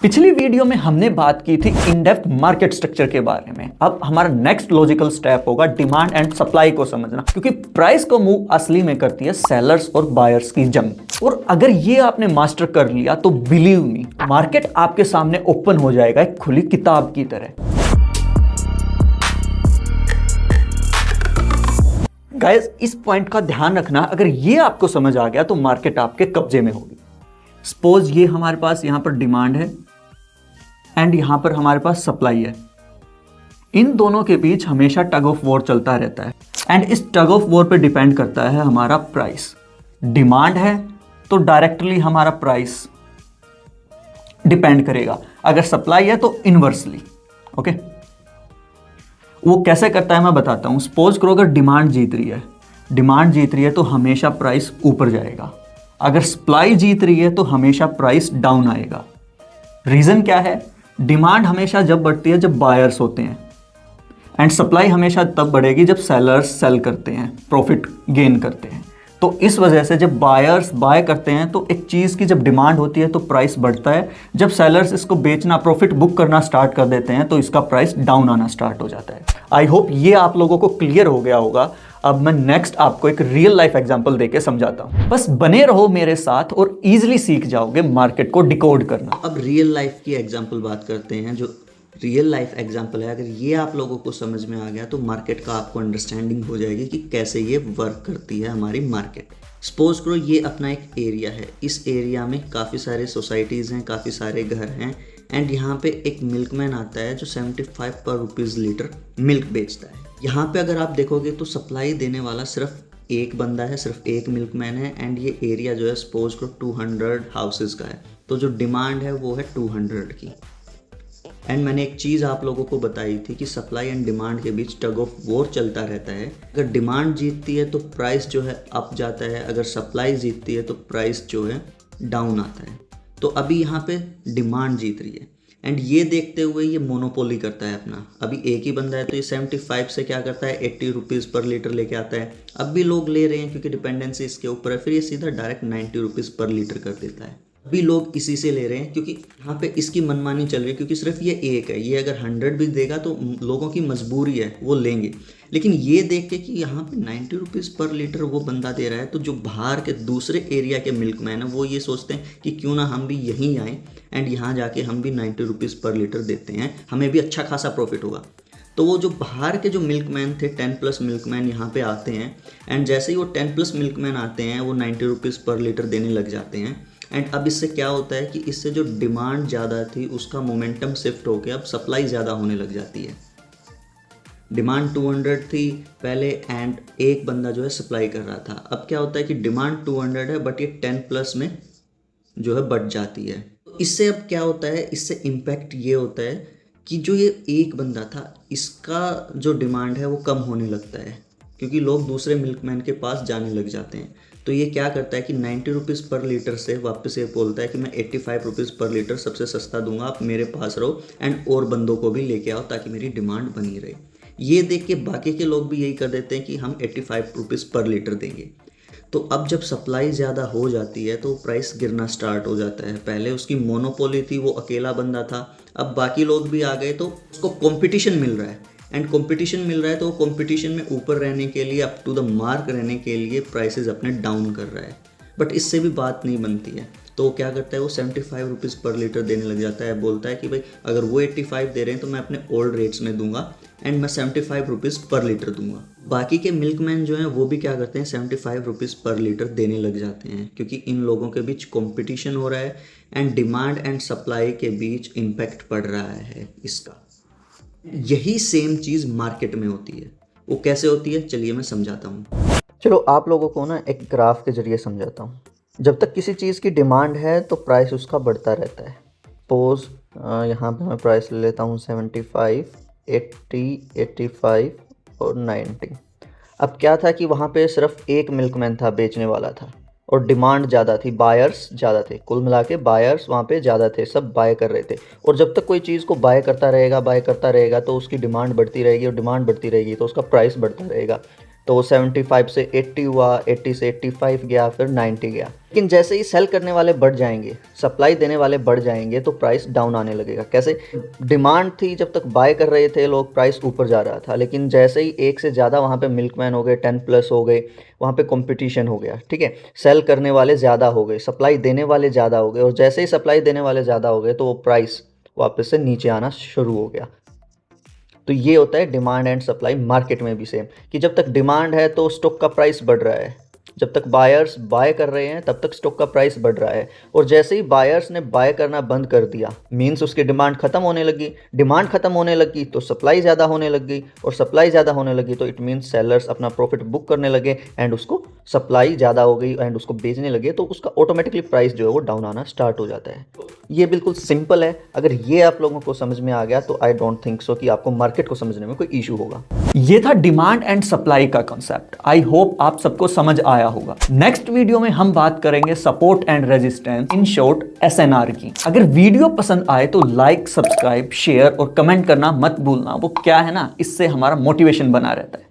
पिछली वीडियो में हमने बात की थी इन डेप्थ मार्केट स्ट्रक्चर के बारे में। अब हमारा नेक्स्ट लॉजिकल स्टेप होगा डिमांड एंड सप्लाई को समझना, क्योंकि प्राइस को मूव असली में करती है सेलर्स और बायर्स की जंग। और अगर ये आपने मास्टर कर लिया तो बिलीव मी, मार्केट आपके सामने ओपन हो जाएगा एक खुली किताब की तरह। गाइस, इस पॉइंट का ध्यान रखना, अगर ये आपको समझ आ गया तो मार्केट आपके कब्जे में होगी। सपोज ये हमारे पास यहां पर डिमांड है एंड यहां पर हमारे पास सप्लाई है। इन दोनों के बीच हमेशा टग ऑफ वॉर चलता रहता है एंड इस टग ऑफ वॉर पे डिपेंड करता है हमारा प्राइस। डिमांड है तो डायरेक्टली हमारा प्राइस डिपेंड करेगा, अगर सप्लाई है तो इनवर्सली। ओके, वो कैसे करता है मैं बताता हूं। सपोज करो अगर डिमांड जीत रही है तो हमेशा प्राइस ऊपर जाएगा। अगर सप्लाई जीत रही है तो हमेशा प्राइस डाउन आएगा। रीजन क्या है? डिमांड हमेशा जब बढ़ती है जब बायर्स होते हैं एंड सप्लाई हमेशा तब बढ़ेगी जब सेलर्स सेल करते हैं, प्रॉफिट गेन करते हैं। तो इस वजह से जब बायर्स बाय करते हैं तो एक चीज़ की जब डिमांड होती है तो प्राइस बढ़ता है, जब सेलर्स इसको बेचना, प्रॉफिट बुक करना स्टार्ट कर देते हैं तो इसका प्राइस डाउन आना स्टार्ट हो जाता है। आई होप ये आप लोगों को क्लियर हो गया होगा। अब मैं नेक्स्ट आपको एक रियल लाइफ एग्जांपल देके समझाता हूँ। बस बने रहो मेरे साथ और इजीली सीख जाओगे मार्केट को डिकोड करना। अब रियल लाइफ की एग्जांपल बात करते हैं। जो रियल लाइफ एग्जांपल है, अगर ये आप लोगों को समझ में आ गया तो मार्केट का आपको अंडरस्टैंडिंग हो जाएगी कि कैसे ये वर्क करती है हमारी मार्केट। सपोज करो ये अपना एक एरिया है, इस एरिया में काफ़ी सारे सोसाइटीज़ हैं, काफ़ी सारे घर हैं एंड यहाँ पे एक मिल्कमैन आता है जो 75 पर रुपीज़ लीटर मिल्क बेचता है। यहाँ पे अगर आप देखोगे तो सप्लाई देने वाला सिर्फ एक बंदा है, सिर्फ एक मिल्कमैन है एंड ये एरिया जो है सपोज करो 200 हाउसेज का है। तो जो डिमांड है वो है 200 की। एंड मैंने एक चीज़ आप लोगों को बताई थी कि सप्लाई एंड डिमांड के बीच टग ऑफ वॉर चलता रहता है। अगर डिमांड जीतती है तो प्राइस जो है अप जाता है, अगर सप्लाई जीतती है तो प्राइस जो है डाउन आता है। तो अभी यहाँ पे डिमांड जीत रही है एंड ये देखते हुए ये मोनोपोली करता है अपना। अभी एक ही बंदा है तो ये 75 से क्या करता है 80 रुपीज़ पर लीटर लेके आता है। अब भी लोग ले रहे हैं क्योंकि डिपेंडेंसी इसके ऊपर है, फिर ये सीधा डायरेक्ट 90 रुपीज़ पर लीटर कर देता है। अभी लोग इसी से ले रहे हैं क्योंकि यहाँ पे इसकी मनमानी चल रही है, क्योंकि सिर्फ ये एक है। ये अगर 100 भी देगा तो लोगों की मजबूरी है, वो लेंगे। लेकिन ये देख के कि यहाँ पे 90 रुपीज़ पर लीटर वो बंदा दे रहा है, तो जो बाहर के दूसरे एरिया के मिल्कमैन है वो ये सोचते हैं कि क्यों ना हम भी यहीं आएँ एंड यहाँ जाके हम भी 90 रुपीज़ पर लीटर देते हैं, हमें भी अच्छा खासा प्रॉफिट होगा। तो वो जो बाहर के जो मिल्कमैन थे, 10+ मिल्कमैन यहाँ पे आते हैं एंड जैसे ही वो 10+ मिल्कमैन आते हैं वो 90 रुपीज़ पर लीटर देने लग जाते हैं। एंड अब इससे क्या होता है कि इससे जो डिमांड ज़्यादा थी उसका मोमेंटम शिफ्ट होकर अब सप्लाई ज़्यादा होने लग जाती है। डिमांड 200 थी पहले एंड एक बंदा जो है सप्लाई कर रहा था। अब क्या होता है कि डिमांड 200 है बट ये 10+ में जो है बढ़ जाती है। तो इससे अब क्या होता है, इससे इम्पैक्ट ये होता है कि जो ये एक बंदा था इसका जो डिमांड है वो कम होने लगता है, क्योंकि लोग दूसरे मिल्कमैन के पास जाने लग जाते हैं। तो ये क्या करता है कि 90 रुपीज़ पर लीटर से वापस ये बोलता है कि मैं 85 रुपीज़ पर लीटर सबसे सस्ता दूंगा, आप मेरे पास रहो एंड और बंदों को भी लेके आओ ताकि मेरी डिमांड बनी रहे। ये देख के बाकी के लोग भी यही कर देते हैं कि हम 85 रुपीज़ पर लीटर देंगे। तो अब जब सप्लाई ज़्यादा हो जाती है तो प्राइस गिरना स्टार्ट हो जाता है। पहले उसकी मोनोपोली थी, वो अकेला बंदा था, अब बाकी लोग भी आ गए तो उसको कंपटीशन मिल रहा है एंड कंपटीशन मिल रहा है तो वो कंपटीशन में ऊपर रहने के लिए, अप टू द मार्क रहने के लिए प्राइसेस अपने डाउन कर रहा है। बट इससे भी बात नहीं बनती है, तो वो क्या करता है, वो 75 रुपीज़ पर लीटर देने लग जाता है। बोलता है कि भाई अगर वो 85 दे रहे हैं तो मैं अपने ओल्ड रेट्स में दूंगा एंड मैं 75 रुपीज़ पर लीटर दूंगा। बाकी के मिल्कमैन जो हैं वो भी क्या करते हैं, 75 रुपीज़ पर लीटर देने लग जाते हैं, क्योंकि इन लोगों के बीच कंपटीशन हो रहा है एंड डिमांड एंड सप्लाई के बीच इम्पैक्ट पड़ रहा है इसका। यही सेम चीज़ मार्केट में होती है। वो कैसे होती है चलिए मैं समझाता हूँ। चलो आप लोगों को ना एक ग्राफ के जरिए समझाता हूँ। जब तक किसी चीज़ की डिमांड है तो प्राइस उसका बढ़ता रहता है। सपोज यहाँ पे मैं प्राइस ले लेता हूँ 75, 80, 85 और 90। अब क्या था कि वहाँ पे सिर्फ एक मिल्कमैन था, बेचने वाला था, और डिमांड ज़्यादा थी, बायर्स ज़्यादा थे। कुल मिला के बायर्स वहाँ पे ज़्यादा थे, सब बाय कर रहे थे। और जब तक कोई चीज़ को बाय करता रहेगा तो उसकी डिमांड बढ़ती रहेगी और डिमांड बढ़ती रहेगी तो उसका प्राइस बढ़ता रहेगा। तो 75 से 80 हुआ, 80 से 85 गया, फिर 90 गया। लेकिन जैसे ही सेल करने वाले बढ़ जाएंगे, सप्लाई देने वाले बढ़ जाएंगे, तो प्राइस डाउन आने लगेगा। कैसे? डिमांड थी, जब तक बाय कर रहे थे लोग, प्राइस ऊपर जा रहा था, लेकिन जैसे ही एक से ज़्यादा वहाँ पे मिल्कमैन हो गए, 10+ हो गए, वहाँ पे कंपटीशन हो गया, ठीक है, सेल करने वाले ज़्यादा हो गए, सप्लाई देने वाले ज़्यादा हो गए, और जैसे ही सप्लाई देने वाले ज़्यादा हो गए तो वो प्राइस वापस से नीचे आना शुरू हो गया। तो ये होता है डिमांड एंड सप्लाई मार्केट में भी सेम, कि जब तक डिमांड है तो स्टॉक का प्राइस बढ़ रहा है, जब तक बायर्स बाय कर रहे हैं तब तक स्टॉक का प्राइस बढ़ रहा है, और जैसे ही बायर्स ने बाय करना बंद कर दिया, मींस उसकी डिमांड खत्म होने लगी, डिमांड खत्म होने लगी तो सप्लाई ज़्यादा होने लग गई, और सप्लाई ज़्यादा होने लगी तो इट मीन्स सेलर्स अपना प्रॉफिट बुक करने लगे, एंड उसको सप्लाई ज़्यादा हो गई एंड उसको बेचने लगे, तो उसका ऑटोमेटिकली प्राइस जो है वो डाउन आना स्टार्ट हो जाता है। ये बिल्कुल सिंपल है। अगर ये आप लोगों को समझ में आ गया तो आई डोंट थिंक सो कि आपको मार्केट को समझने में कोई इशू होगा। ये था डिमांड एंड सप्लाई का कॉन्सेप्ट। आई होप आप सबको समझ आया होगा। नेक्स्ट वीडियो में हम बात करेंगे support and resistance, in short SNR की। अगर वीडियो पसंद आए तो लाइक, सब्सक्राइब, शेयर और कमेंट करना मत भूलना। वो क्या है ना, इससे हमारा मोटिवेशन बना रहता है।